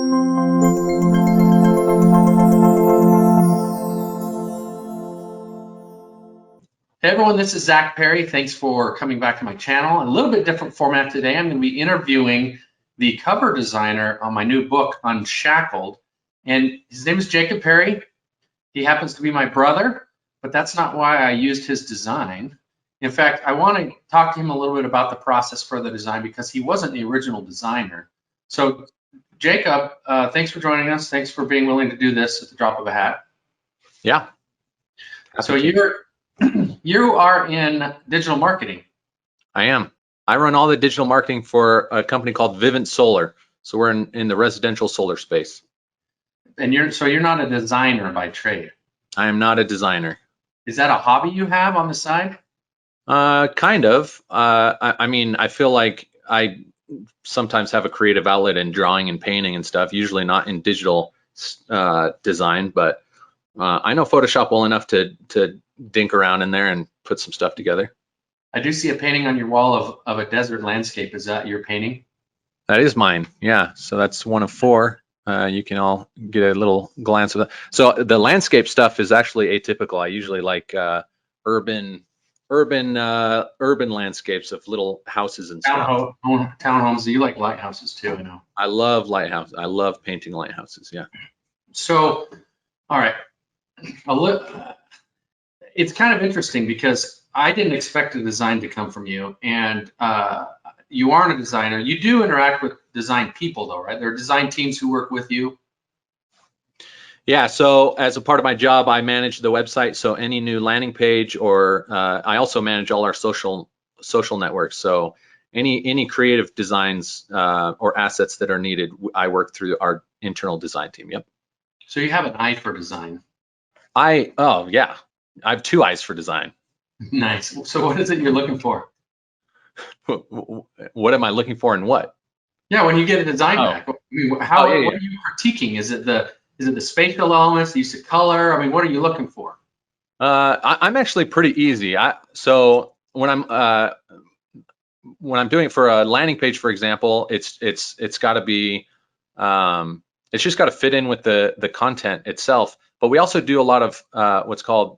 Hey everyone, this is Zach Parry. Thanks for coming back to my channel. A little bit different format today. I'm going to be interviewing the cover designer on my new book, Unshackled. And his name is Jacob Parry. He happens to be my brother, but that's not why I used his design. In fact, I want to talk to him a little bit about the process for the design because he wasn't the original designer. So Jacob, thanks for joining us. Thanks for being willing to do this at the drop of a hat. Yeah. So you are in digital marketing. I am. I run all the digital marketing for a company called Vivint Solar. So we're in the residential solar space. And you're not a designer by trade. I am not a designer. Is that a hobby you have on the side? Kind of. I mean, I feel like I sometimes have a creative outlet in drawing and painting and stuff, usually not in digital design, but I know Photoshop well enough to dink around in there and put some stuff together. I do see a painting on your wall of a desert landscape. Is that your painting? That is mine, yeah. So that's one of four. You can all get a little glance of that. So the landscape stuff is actually atypical. I usually like urban landscapes of little houses and stuff. Townhomes. You like lighthouses too, I know. I love lighthouses. I love painting lighthouses, yeah. So, all right. It's kind of interesting because I didn't expect a design to come from you, and you aren't a designer. You do interact with design people though, right? There are design teams who work with you. Yeah, so as a part of my job, I manage the website. So any new landing page, or I also manage all our social networks. So any creative designs or assets that are needed, I work through our internal design team. Yep. So you have an eye for design. Oh yeah, I have two eyes for design. Nice. So what is it you're looking for? What am I looking for and what? Yeah, when you get a design back, I mean, what are you critiquing? Is it the spatial elements, the use of color? I mean, what are you looking for? I'm actually pretty easy. So when I'm doing it for a landing page, for example, it's got to be it's just got to fit in with the content itself. But we also do a lot of what's called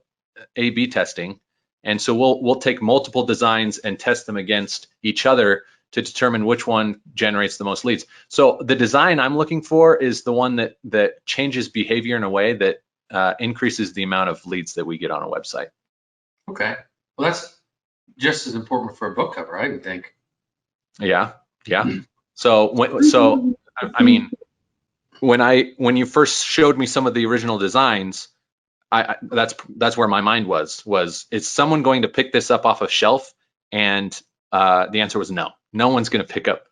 A/B testing, and so we'll take multiple designs and test them against each other to determine which one generates the most leads. So the design I'm looking for is the one that changes behavior in a way that increases the amount of leads that we get on a website. Okay, well that's just as important for a book cover, I would think. Yeah. So I mean, when you first showed me some of the original designs, that's where my mind was is someone going to pick this up off a shelf? And the answer was no. No one's going to pick up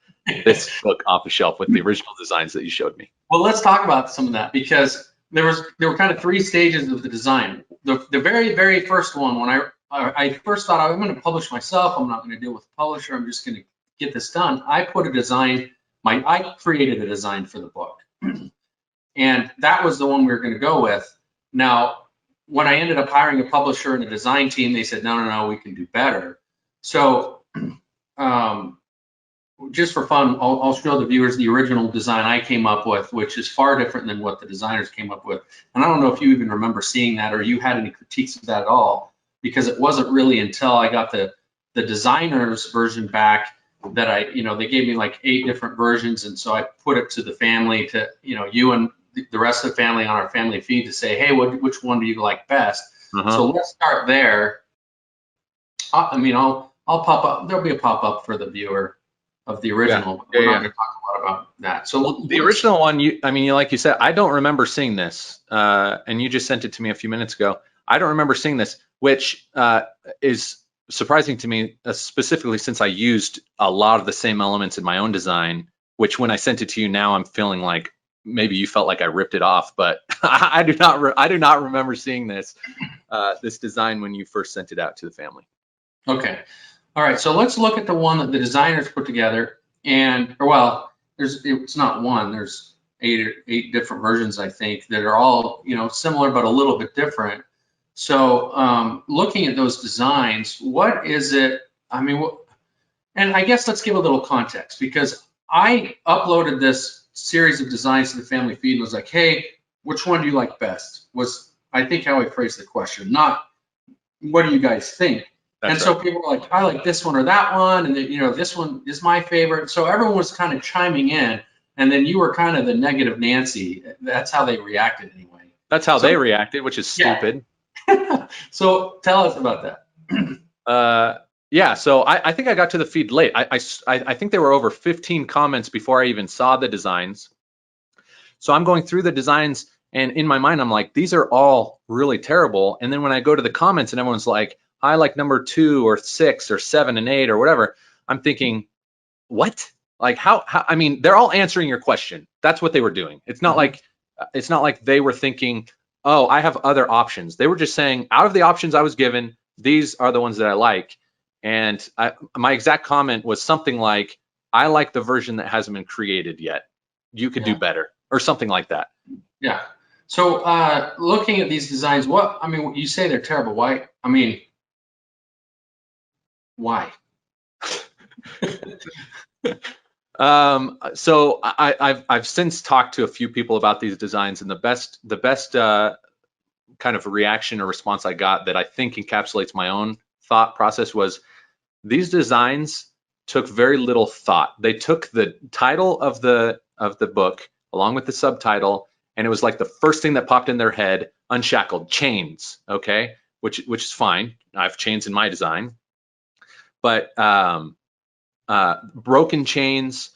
this book off a shelf with the original designs that you showed me. Well, let's talk about some of that, because there were kind of three stages of the design. The very first one, when I first thought I'm going to publish myself, I'm not going to deal with a publisher, I'm just going to get this done. I put a design, I created a design for the book, and that was the one we were going to go with. Now, when I ended up hiring a publisher and a design team, they said, no, we can do better. So just for fun, I'll show the viewers the original design I came up with, which is far different than what the designers came up with. And I don't know if you even remember seeing that, or you had any critiques of that at all, because it wasn't really until I got the designer's version back that they gave me like 8 different versions. And so I put it to the family, to, you and the rest of the family on our family feed, to say, hey, which one do you like best? So let's start there. I mean, I'll pop up, there'll be a pop-up for the viewer of the original. We're not going to talk a lot about that. So the original one, like you said, I don't remember seeing this, and you just sent it to me a few minutes ago. I don't remember seeing this, which is surprising to me, specifically since I used a lot of the same elements in my own design, which when I sent it to you now, I'm feeling like maybe you felt like I ripped it off, but I do not remember seeing this design when you first sent it out to the family. Okay. All right, so let's look at the one that the designers put together, it's not one, there's eight different versions, I think, that are all, similar but a little bit different. So looking at those designs, what is it, and I guess let's give a little context, because I uploaded this series of designs to the family feed and was like, hey, which one do you like best? Was, I think, how I phrased the question, not what do you guys think? That's so right. people were like, I like this one or that one, and then, you know, this one is my favorite. So everyone was kind of chiming in, and then you were kind of the negative Nancy. That's how they reacted anyway. That's how they reacted, which is stupid. Yeah. So tell us about that. Yeah, so I think I got to the feed late. I think there were over 15 comments before I even saw the designs. So I'm going through the designs, and in my mind, I'm like, these are all really terrible. And then when I go to the comments and everyone's like, I like number 2 or 6 or 7 and 8 or whatever, I'm thinking, what? Like how I mean, they're all answering your question. That's what they were doing. It's not like they were thinking, oh, I have other options. They were just saying, out of the options I was given, these are the ones that I like. And my exact comment was something like, I like the version that hasn't been created yet. You could do better, or something like that. Yeah. So looking at these designs, what, I mean, you say they're terrible. Why? I mean, why? So I've since talked to a few people about these designs, and the best kind of reaction or response I got that I think encapsulates my own thought process was, these designs took very little thought. They took the title of the book along with the subtitle, and it was like the first thing that popped in their head: Unshackled, chains. Okay, which is fine. I have chains in my design, but broken chains,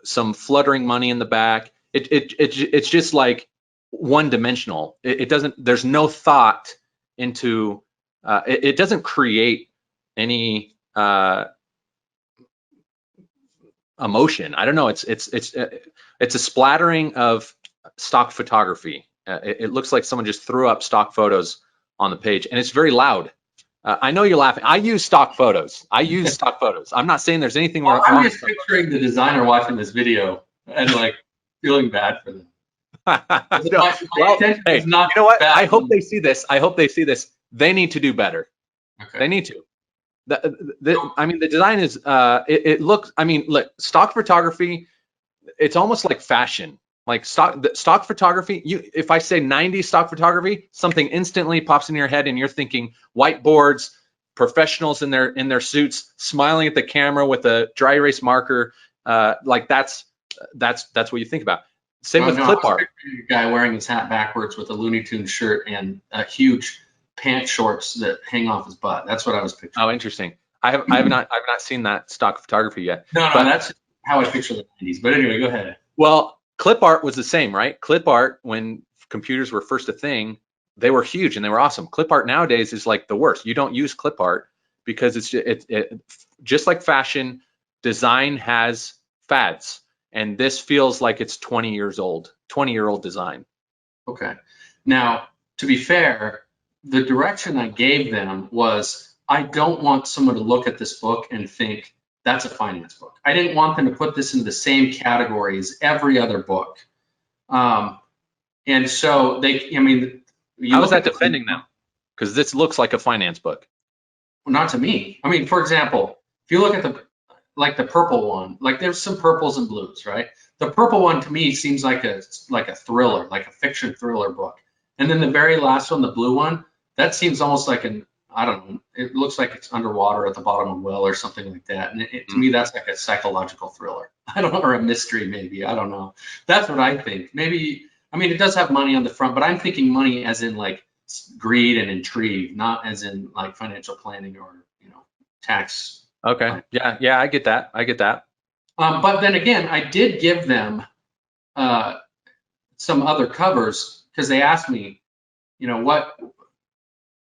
some fluttering money in the back. It's just like one dimensional. It doesn't. There's no thought into. It doesn't create any emotion. I don't know. It's a splattering of stock photography. It looks like someone just threw up stock photos on the page, and it's very loud. I know you're laughing. I use stock photos. I'm not saying there's anything wrong. I'm just picturing the designer watching this video and like feeling bad for them. No. Well, hey, you know what? I hope they see this. They need to do better. Okay. They need to. I mean, the design is. It looks. I mean, look, stock photography. It's almost like fashion. Like stock photography, if I say 90s stock photography, something instantly pops in your head, and you're thinking whiteboards, professionals in their suits, smiling at the camera with a dry erase marker. Like that's what you think about. Same with clip art. A guy wearing his hat backwards with a Looney Tunes shirt and a huge pant shorts that hang off his butt. That's what I was picturing. Oh, interesting. I have not seen that stock photography yet. No, that's how I picture the 90s. But anyway, go ahead. Well, clip art was the same, right? Clip art, when computers were first a thing, they were huge and they were awesome. Clip art nowadays is like the worst. You don't use clip art because it's just like fashion. Design has fads, and this feels like it's 20 years old, 20-year-old design. Okay. Now, to be fair, the direction I gave them was, I don't want someone to look at this book and think, that's a finance book. I didn't want them to put this in the same category as every other book. And so I mean, how is that defending them? Because this looks like a finance book. Well, not to me. I mean, for example, if you look at the purple one, like there's some purples and blues, right? The purple one to me seems like a thriller, like a fiction thriller book. And then the very last one, the blue one, that seems almost like I don't know, it looks like it's underwater at the bottom of a well or something like that. And to me, that's like a psychological thriller. I don't know, or a mystery maybe, I don't know. That's what I think. Maybe, I mean, it does have money on the front, but I'm thinking money as in like greed and intrigue, not as in like financial planning or, tax. Okay, yeah, I get that. But then again, I did give them some other covers because they asked me,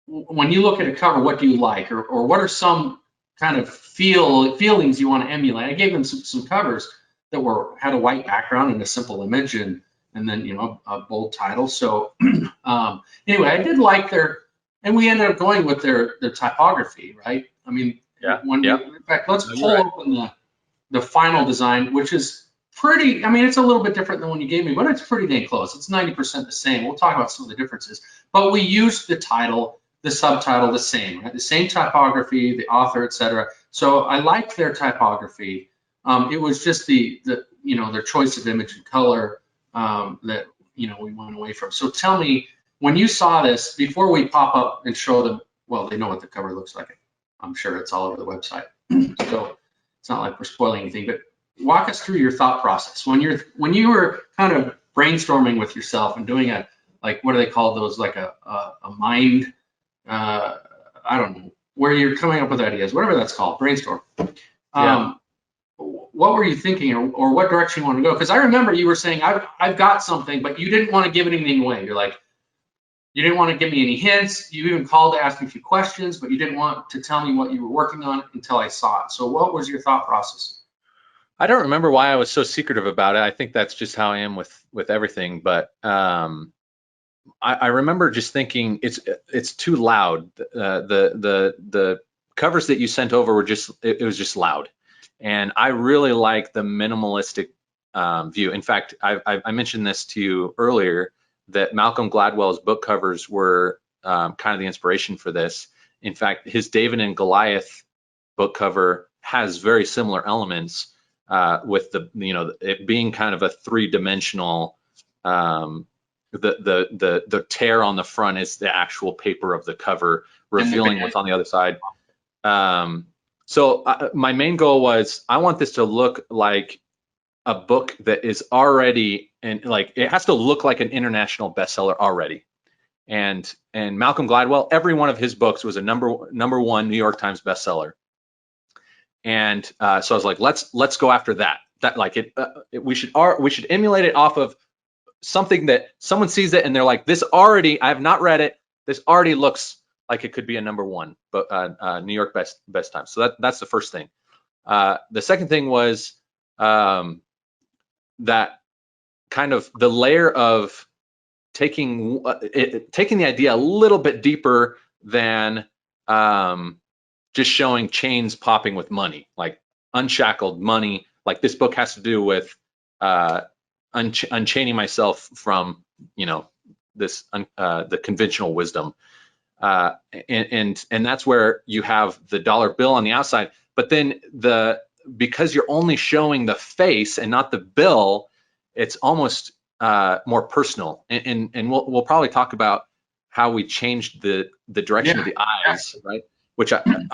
when you look at a cover, what do you like, or what are some kind of feelings you want to emulate? I gave them some covers that had a white background and a simple image, and then a bold title. So anyway, I did like and we ended up going with their typography, right? I mean, in fact, let's pull open the final design, which is pretty. I mean, it's a little bit different than one you gave me, but it's pretty dang close. It's 90% the same. We'll talk about some of the differences, but we used the title, the subtitle, the same, right? The same typography, the author, etc. So I liked their typography. It was just the their choice of image and color that we went away from. So tell me, when you saw this, before we pop up and show them, well, they know what the cover looks like. I'm sure it's all over the website, so it's not like we're spoiling anything. But walk us through your thought process when you were kind of brainstorming with yourself and doing what do they call those, like a mind, I don't know, where you're coming up with ideas, whatever that's called, brainstorm. What were you thinking, or what direction you want to go? Because I remember you were saying, I've got something, but you didn't want to give anything away. You're like, you didn't want to give me any hints. You even called to ask me a few questions, but you didn't want to tell me what you were working on until I saw it. So what was your thought process? I don't remember why I was so secretive about it. I think that's just how I am with everything. But I remember just thinking it's too loud. The covers that you sent over were it was just loud, and I really like the minimalistic view. In fact, I mentioned this to you earlier, that Malcolm Gladwell's book covers were kind of the inspiration for this. In fact, his David and Goliath book cover has very similar elements, with it being kind of a three-dimensional. The tear on the front is the actual paper of the cover, revealing what's on the other side. So my main goal was, I want this to look like a book that is already, and like it has to look like an international bestseller already. And Malcolm Gladwell, every one of his books was a number one New York Times bestseller. And so I was like, let's go after that. We should emulate it off of something that someone sees it and they're like, I have not read it. This already looks like it could be a number one, but New York best time. So that's the first thing. The second thing was that kind of the layer of taking the idea a little bit deeper than just showing chains popping with money, like Unshackled, money. Like this book has to do with unchaining myself from this the conventional wisdom, and that's where you have the dollar bill on the outside, but then because you're only showing the face and not the bill, it's almost more personal, and we'll probably talk about how we changed the direction of the eyes, right? Which I'm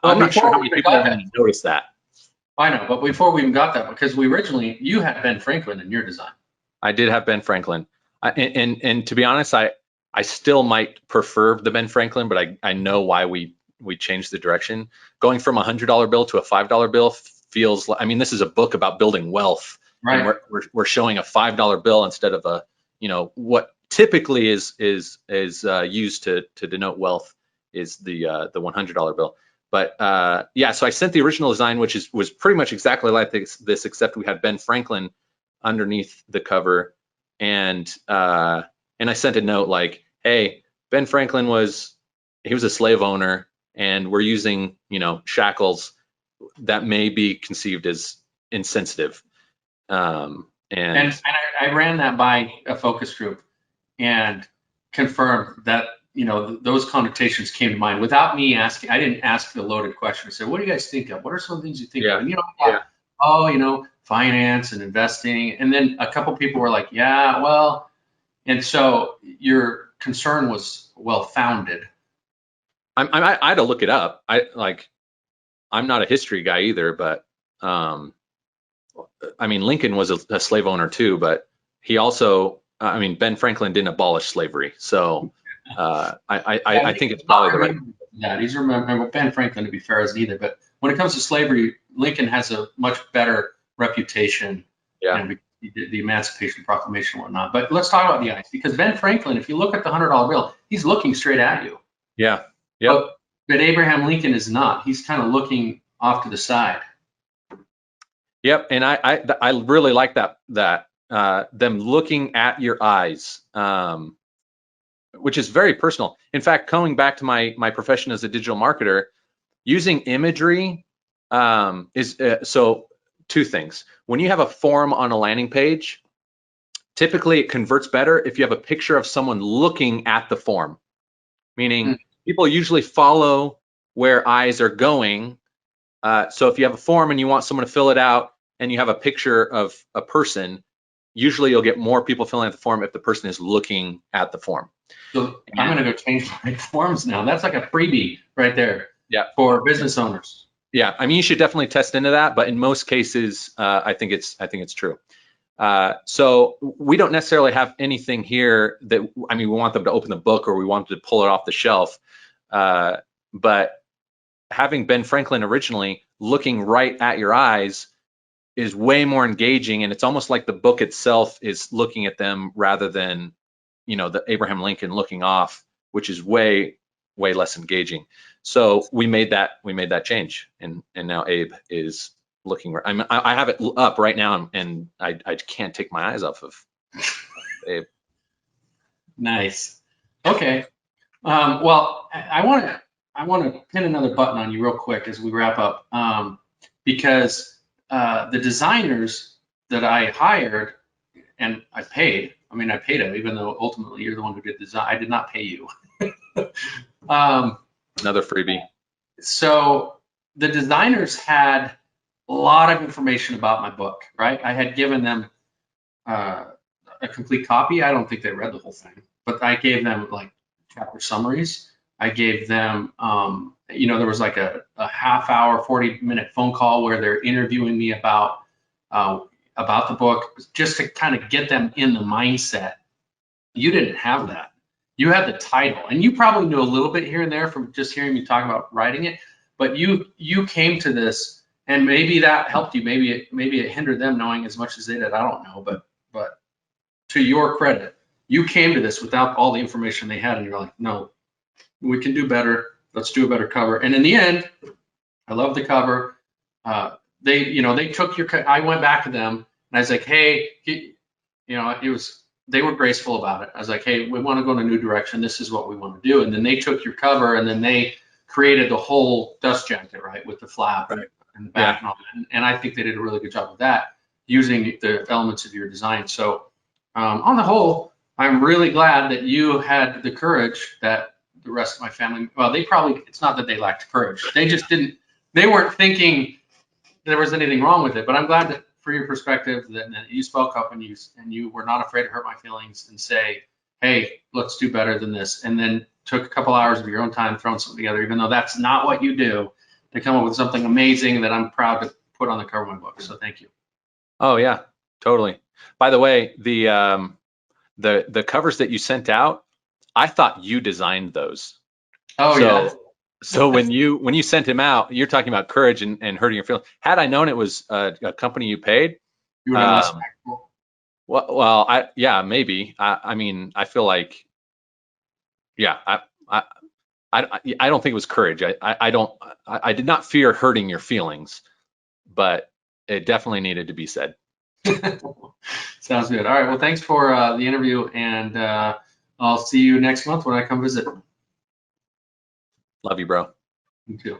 not sure how many people are going to notice that. I know, but before we even got that, because you had Ben Franklin in your design. I did have Ben Franklin, and to be honest, I still might prefer the Ben Franklin, but I know why we changed the direction. Going from $100 bill to a $5 bill feels like, I mean, this is a book about building wealth, right? And we're showing a $5 bill instead of what typically is used to denote wealth is the $100 bill. But yeah, so I sent the original design, which was pretty much exactly like this, except we had Ben Franklin underneath the cover, and I sent a note like, hey, Ben Franklin was a slave owner, and we're using shackles that may be conceived as insensitive. And I ran that by a focus group and confirmed that those connotations came to mind without me asking. I didn't ask the loaded question. I said, what do you guys think of? What are some things you think of? And finance and investing. And then a couple people were like, yeah, well, and so your concern was well founded. I had to look it up. I'm not a history guy either, but I mean, Lincoln was a slave owner too, but he also, Ben Franklin didn't abolish slavery. So I think it's probably the right. Yeah, he's remember Ben Franklin, to be fair, isn't either. But when it comes to slavery, Lincoln has a much better reputation. Yeah. The Emancipation Proclamation and whatnot. But let's talk about the eyes, because Ben Franklin, if you look at the $100 bill, he's looking straight at you. Yeah. Yep. But Abraham Lincoln is not. He's kind of looking off to the side. Yep. And I really like that them looking at your eyes, which is very personal. In fact, going back to my profession as a digital marketer, using imagery is so two things. When you have a form on a landing page, typically it converts better if you have a picture of someone looking at the form, meaning people usually follow where eyes are going. So if you have a form and you want someone to fill it out, and you have a picture of a person, usually you'll get more people filling out the form if the person is looking at the form. So I'm going to go change my forms now. That's like a freebie right there. Yeah. For business owners. Yeah, I mean, you should definitely test into that, but in most cases, I think it's true. So we don't necessarily have anything here that, I mean, we want them to open the book or we want them to pull it off the shelf. But having Ben Franklin originally, looking right at your eyes is way more engaging, and it's almost like the book itself is looking at them rather than, you know, the Abraham Lincoln looking off, which is way less engaging. So we made that change, and now Abe is looking. I have it up right now, and I can't take my eyes off of Abe. Nice. Okay. Well, I want to pin another button on you real quick as we wrap up, because the designers that I hired and I paid them, even though ultimately you're the one who did design. I did not pay you. Another freebie. So the designers had a lot of information about my book, right? I had given them a complete copy. I don't think they read the whole thing, but I gave them like chapter summaries. I gave them, you know, there was like a half hour, 40-minute phone call where they're interviewing me about the book, just to kind of get them in the mindset. You didn't have that. You had the title, and you probably knew a little bit here and there from just hearing me talk about writing it, but you came to this, and maybe that helped you. Maybe it hindered them knowing as much as they did. I don't know, but to your credit, you came to this without all the information they had, and you're like, no, we can do better. Let's do a better cover. And in the end, I love the cover. They took your. I went back to them, and I was like, hey, they were graceful about it. I was like, hey, we want to go in a new direction. This is what we want to do. And then they took your cover, and then they created the whole dust jacket, right, with the flap and the back and all that. And I think they did a really good job of that, using the elements of your design. So on the whole, I'm really glad that you had the courage that the rest of my family, well, it's not that they lacked courage. They weren't thinking there was anything wrong with it, but I'm glad that for your perspective that you spoke up and you were not afraid to hurt my feelings and say, hey, let's do better than this. And then took a couple hours of your own time throwing something together, even though that's not what you do, to come up with something amazing that I'm proud to put on the cover of my book. So thank you. Oh yeah, totally. By the way, the covers that you sent out, I thought you designed those. Oh yeah. So when you sent him out, you're talking about courage and hurting your feelings. Had I known it was a company you paid, you would have less practical. Well, maybe. I mean, I feel like, yeah, I don't think it was courage. I did not fear hurting your feelings, but it definitely needed to be said. Sounds good. All right. Well, thanks for the interview, and I'll see you next month when I come visit. Love you, bro. You too.